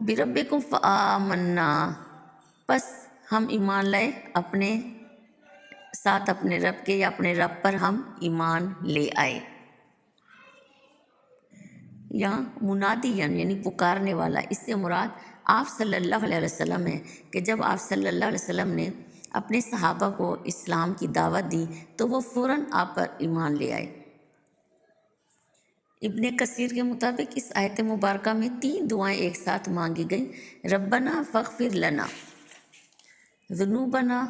بربکم فآمنا، پس ہم ایمان لائے اپنے ساتھ اپنے رب کے، یا اپنے رب پر ہم ایمان لے آئے۔ یہاں منادی یعنی پکارنے والا، اس سے مراد آپ صلی اللہ علیہ وسلم ہے، کہ جب آپ صلی اللہ علیہ وسلم نے اپنے صحابہ کو اسلام کی دعوت دی تو وہ فوراً آپ پر ایمان لے آئے۔ ابن کثیر کے مطابق اس آیت مبارکہ میں 3 دعائیں ایک ساتھ مانگی گئیں: ربنا فاغفر لنا ذنوبنا،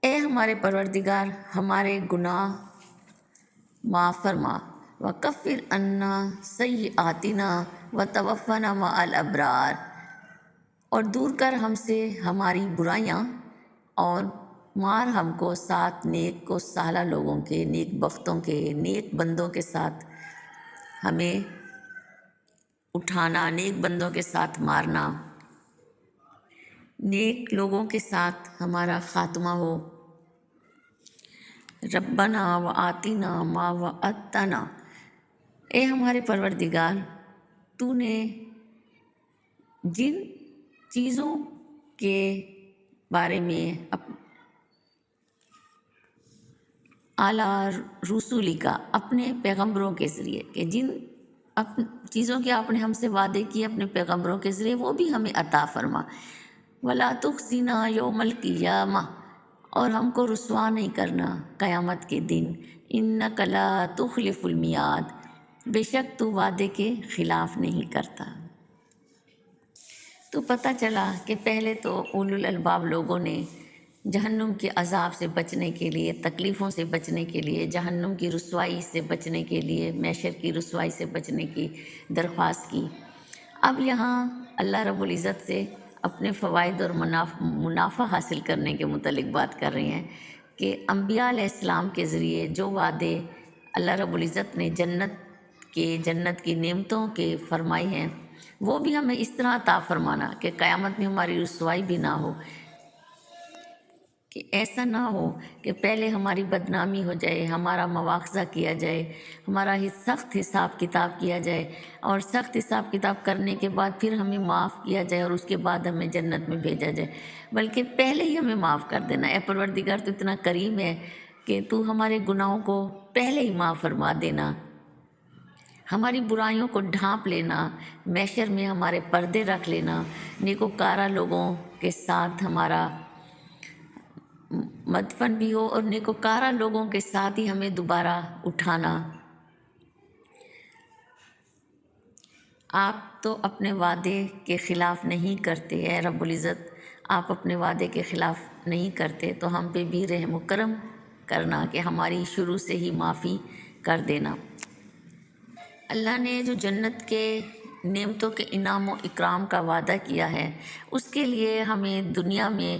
اے ہمارے پروردگار ہمارے گناہ معاف فرما، وکفر عنا سیئاتنا وتوفنا مع الابرار، اور دور کر ہم سے ہماری برائیاں اور مار ہم کو ساتھ نیک کو سالہ لوگوں کے، نیک بختوں کے، نیک بندوں کے ساتھ ہمیں اٹھانا، نیک بندوں کے ساتھ مارنا، نیک لوگوں کے ساتھ ہمارا خاتمہ ہو۔ ربنا وآتنا ما وعدتنا، اے ہمارے پروردگار تو نے جن چیزوں کے بارے میں اعلیٰ رسولی کا، اپنے پیغمبروں کے ذریعے، کہ جن چیزوں کے آپ نے ہم سے وعدے کیے اپنے پیغمبروں کے ذریعے، وہ بھی ہمیں عطا فرما۔ ولا تخزنا یوم القیامہ، اور ہم کو رسوا نہیں کرنا قیامت کے دن۔ انک لا تخلف المیعاد، بے شک تو وعدے کے خلاف نہیں کرتا۔ تو پتہ چلا کہ پہلے تو اولو الالباب لوگوں نے جہنم کے عذاب سے بچنے کے لیے، تکلیفوں سے بچنے کے لیے، جہنم کی رسوائی سے بچنے کے لیے، محشر کی رسوائی سے بچنے کی درخواست کی۔ اب یہاں اللہ رب العزت سے اپنے فوائد اور منافع حاصل کرنے کے متعلق بات کر رہے ہیں کہ انبیاء علیہ السلام کے ذریعے جو وعدے اللہ رب العزت نے جنت کی نعمتوں کے فرمائی ہیں، وہ بھی ہمیں اس طرح عطا فرمانا کہ قیامت میں ہماری رسوائی بھی نہ ہو، کہ ایسا نہ ہو کہ پہلے ہماری بدنامی ہو جائے، ہمارا مواخذہ کیا جائے، ہمارا سخت حساب کتاب کیا جائے، اور سخت حساب کتاب کرنے کے بعد پھر ہمیں معاف کیا جائے اور اس کے بعد ہمیں جنت میں بھیجا جائے، بلکہ پہلے ہی ہمیں معاف کر دینا۔ اے پروردگار تو اتنا کریم ہے کہ تو ہمارے گناہوں کو پہلے ہی معاف فرما دینا، ہماری برائیوں کو ڈھانپ لینا، محشر میں ہمارے پردے رکھ لینا، نیکوکارہ لوگوں کے ساتھ ہمارا مدفن بھی ہو، اور نیکوکارہ لوگوں کے ساتھ ہی ہمیں دوبارہ اٹھانا۔ آپ تو اپنے وعدے کے خلاف نہیں کرتے، اے رب العزت آپ اپنے وعدے کے خلاف نہیں کرتے، تو ہم پہ بھی رحم و کرم کرنا کہ ہماری شروع سے ہی معافی کر دینا۔ اللہ نے جو جنت کے نعمتوں کے انعام و اکرام کا وعدہ کیا ہے، اس کے لیے ہمیں دنیا میں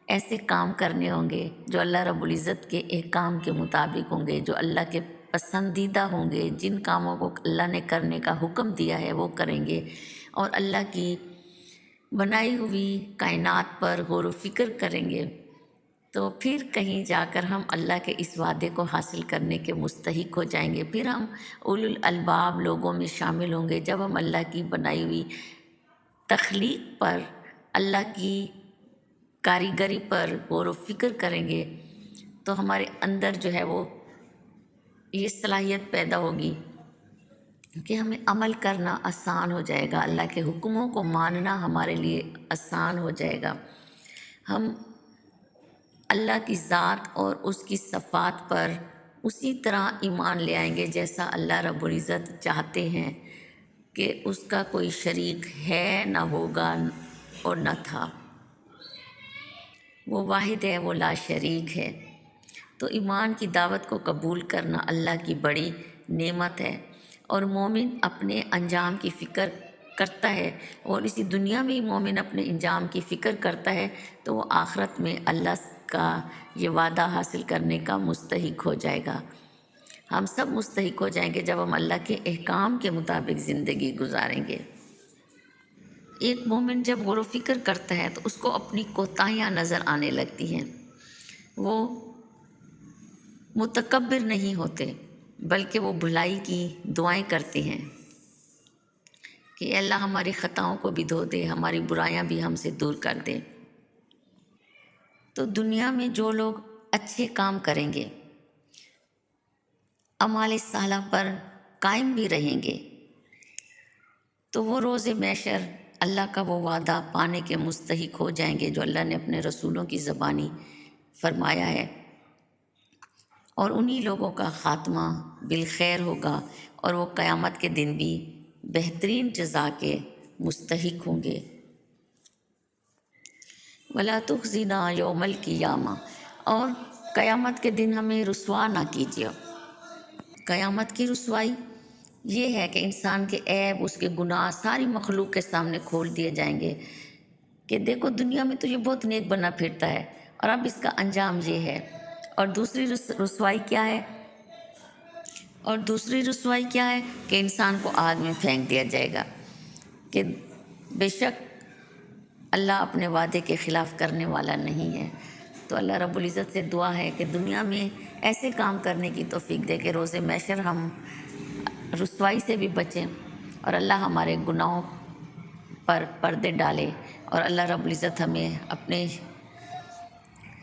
ایسے کام کرنے ہوں گے جو اللہ رب العزت کے احکام کے مطابق ہوں گے، جو اللہ کے پسندیدہ ہوں گے، جن کاموں کو اللہ نے کرنے کا حکم دیا ہے وہ کریں گے، اور اللہ کی بنائی ہوئی کائنات پر غور و فکر کریں گے، تو پھر کہیں جا کر ہم اللہ کے اس وعدے کو حاصل کرنے کے مستحق ہو جائیں گے۔ پھر ہم اولو الالباب لوگوں میں شامل ہوں گے، جب ہم اللہ کی بنائی ہوئی تخلیق پر، اللہ کی کاریگری پر غور و فکر کریں گے، تو ہمارے اندر جو ہے وہ یہ صلاحیت پیدا ہوگی کہ ہمیں عمل کرنا آسان ہو جائے گا، اللہ کے حکموں کو ماننا ہمارے لیے آسان ہو جائے گا۔ ہم اللہ کی ذات اور اس کی صفات پر اسی طرح ایمان لے آئیں گے جیسا اللہ رب العزت چاہتے ہیں، کہ اس کا کوئی شریک ہے، نہ ہوگا اور نہ تھا، وہ واحد ہے، وہ لا شریک ہے۔ تو ایمان کی دعوت کو قبول کرنا اللہ کی بڑی نعمت ہے، اور مومن اپنے انجام کی فکر کرتا ہے، اور اسی دنیا میں ہی مومن اپنے انجام کی فکر کرتا ہے، تو وہ آخرت میں اللہ کا یہ وعدہ حاصل کرنے کا مستحق ہو جائے گا۔ ہم سب مستحق ہو جائیں گے جب ہم اللہ کے احکام کے مطابق زندگی گزاریں گے۔ ایک مومن جب غور و فکر کرتا ہے تو اس کو اپنی کوتاہیاں نظر آنے لگتی ہیں، وہ متکبر نہیں ہوتے بلکہ وہ بھلائی کی دعائیں کرتے ہیں کہ اے اللہ ہماری خطاؤں کو بھی دھو دے، ہماری برائیاں بھی ہم سے دور کر دے۔ تو دنیا میں جو لوگ اچھے کام کریں گے، اعمال صالحہ پر قائم بھی رہیں گے، تو وہ روز محشر اللہ کا وہ وعدہ پانے کے مستحق ہو جائیں گے جو اللہ نے اپنے رسولوں کی زبانی فرمایا ہے، اور انہی لوگوں کا خاتمہ بالخیر ہوگا، اور وہ قیامت کے دن بھی بہترین جزا کے مستحق ہوں گے۔ وَلَا تُخْزِنَا يَوْمَ الْقِيَامَةِ، اور قیامت کے دن ہمیں رسوا نہ کیجیے۔ قیامت کی رسوائی یہ ہے کہ انسان کے عیب، اس کے گناہ ساری مخلوق کے سامنے کھول دیے جائیں گے کہ دیکھو دنیا میں تو یہ بہت نیک بنا پھرتا ہے، اور اب اس کا انجام یہ ہے۔ اور دوسری رسوائی کیا ہے؟ اور دوسری رسوائی کیا ہے کہ انسان کو آگ میں پھینک دیا جائے گا کہ بے شک اللہ اپنے وعدے کے خلاف کرنے والا نہیں ہے۔ تو اللہ رب العزت سے دعا ہے کہ دنیا میں ایسے کام کرنے کی توفیق دے کہ روز محشر ہم رسوائی سے بھی بچیں، اور اللہ ہمارے گناہوں پر پردے ڈالے، اور اللہ رب العزت ہمیں اپنے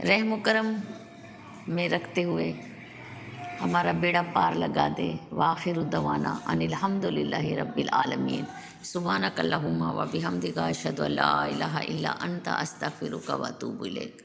رحم و کرم میں رکھتے ہوئے ہمارا بیڑا پار لگا دے۔ وآخر دعوانا ان الحمد للہ رب العالمین۔ سبحانک اللہم و بحمدک اشہد ان لا الہ الا انت استغفرک و اتوب الیک۔